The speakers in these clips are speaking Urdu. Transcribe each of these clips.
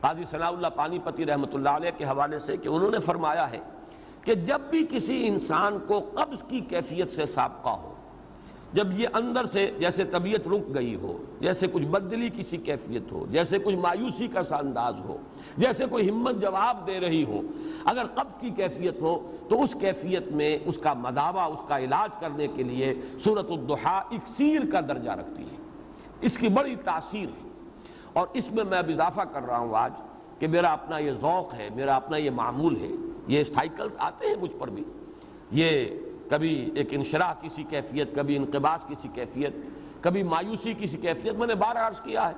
قاضی ثناء اللہ پانی پتی رحمۃ اللہ علیہ کے حوالے سے کہ انہوں نے فرمایا ہے کہ جب بھی کسی انسان کو قبض کی کیفیت سے سابقہ ہو، جب یہ اندر سے جیسے طبیعت رک گئی ہو، جیسے کچھ بددلی کی سی کیفیت ہو، جیسے کچھ مایوسی کا سا انداز ہو، جیسے کوئی ہمت جواب دے رہی ہو، اگر قبض کی کیفیت ہو تو اس کیفیت میں اس کا مداوع، اس کا علاج کرنے کے لیے سورۃ الضحیٰ اکسیر کا درجہ رکھتی ہے۔ اس کی بڑی تاثیر ہے، اور اس میں اب اضافہ کر رہا ہوں آج کہ میرا اپنا یہ ذوق ہے، میرا اپنا یہ معمول ہے، یہ سائیکلز آتے ہیں مجھ پر بھی، یہ کبھی ایک انشراح کی سی کیفیت، کبھی انقباض کی سی کیفیت، کبھی مایوسی کی سی کیفیت۔ میں نے بار عرض کیا ہے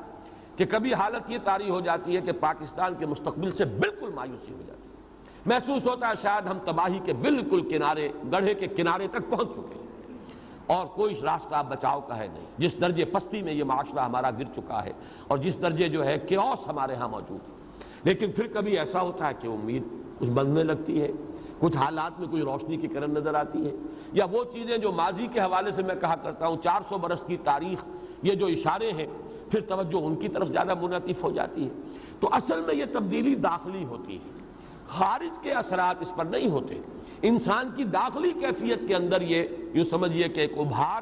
کہ کبھی حالت یہ طاری ہو جاتی ہے کہ پاکستان کے مستقبل سے بالکل مایوسی ہو جاتی ہے، محسوس ہوتا ہے شاید ہم تباہی کے بالکل کنارے، گڑھے کے کنارے تک پہنچ چکے ہیں اور کوئی راستہ بچاؤ کا ہے نہیں، جس درجے پستی میں یہ معاشرہ ہمارا گر چکا ہے اور جس درجے جو ہے کیوس ہمارے ہاں موجود ہے۔ لیکن پھر کبھی ایسا ہوتا ہے کہ امید کچھ بننے لگتی ہے، کچھ حالات میں کوئی روشنی کی کرن نظر آتی ہے، یا وہ چیزیں جو ماضی کے حوالے سے میں کہا کرتا ہوں 400 برس کی تاریخ، یہ جو اشارے ہیں، پھر توجہ ان کی طرف زیادہ منعطف ہو جاتی ہے۔ تو اصل میں یہ تبدیلی داخلی ہوتی ہے، خارج کے اثرات اس پر نہیں ہوتے۔ انسان کی داخلی کیفیت کے اندر یہ یوں سمجھیے کہ ایک ابھار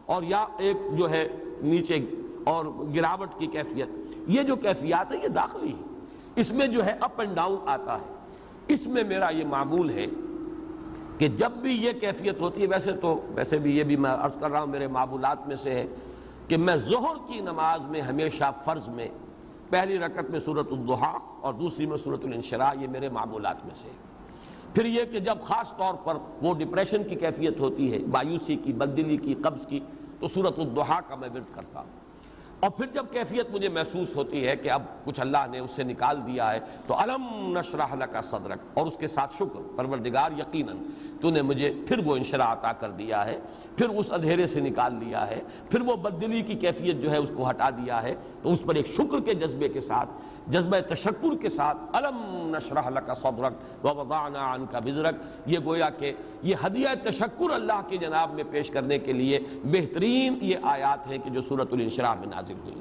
اور یا ایک جو ہے نیچے اور گراوٹ کی کیفیت، یہ جو کیفیات ہے یہ داخلی ہے، اس میں جو ہے اپ اینڈ ڈاؤن آتا ہے۔ اس میں میرا یہ معمول ہے کہ جب بھی یہ کیفیت ہوتی ہے، ویسے بھی یہ بھی میں عرض کر رہا ہوں میرے معمولات میں سے ہے کہ میں ظہر کی نماز میں ہمیشہ فرض میں پہلی رکعت میں سورۃ الضحیٰ اور دوسری میں سورۃ الانشراح، یہ میرے معمولات میں سے ہے۔ پھر یہ کہ جب خاص طور پر وہ ڈپریشن کی کیفیت ہوتی ہے، مایوسی کی، بددلی کی، قبض کی، تو سورۃ الضحیٰ کا میں ورد کرتا ہوں۔ اور پھر جب کیفیت مجھے محسوس ہوتی ہے کہ اب کچھ اللہ نے اس سے نکال دیا ہے تو الم نشرح لک صدرک، اور اس کے ساتھ شکر، پروردگار یقیناً تو نے مجھے پھر وہ انشراح عطا کر دیا ہے، پھر اس اندھیرے سے نکال لیا ہے، پھر وہ بددلی کی کیفیت جو ہے اس کو ہٹا دیا ہے، تو اس پر ایک شکر کے جذبے کے ساتھ، جذبہ تشکر کے ساتھ الم نشرح لک صدرک ووضعنا عنک وزرک، یہ گویا کہ یہ ہدیہ تشکر اللہ کی جناب میں پیش کرنے کے لیے بہترین یہ آیات ہیں کہ جو سورۃ الانشراح میں نازل ہوئی۔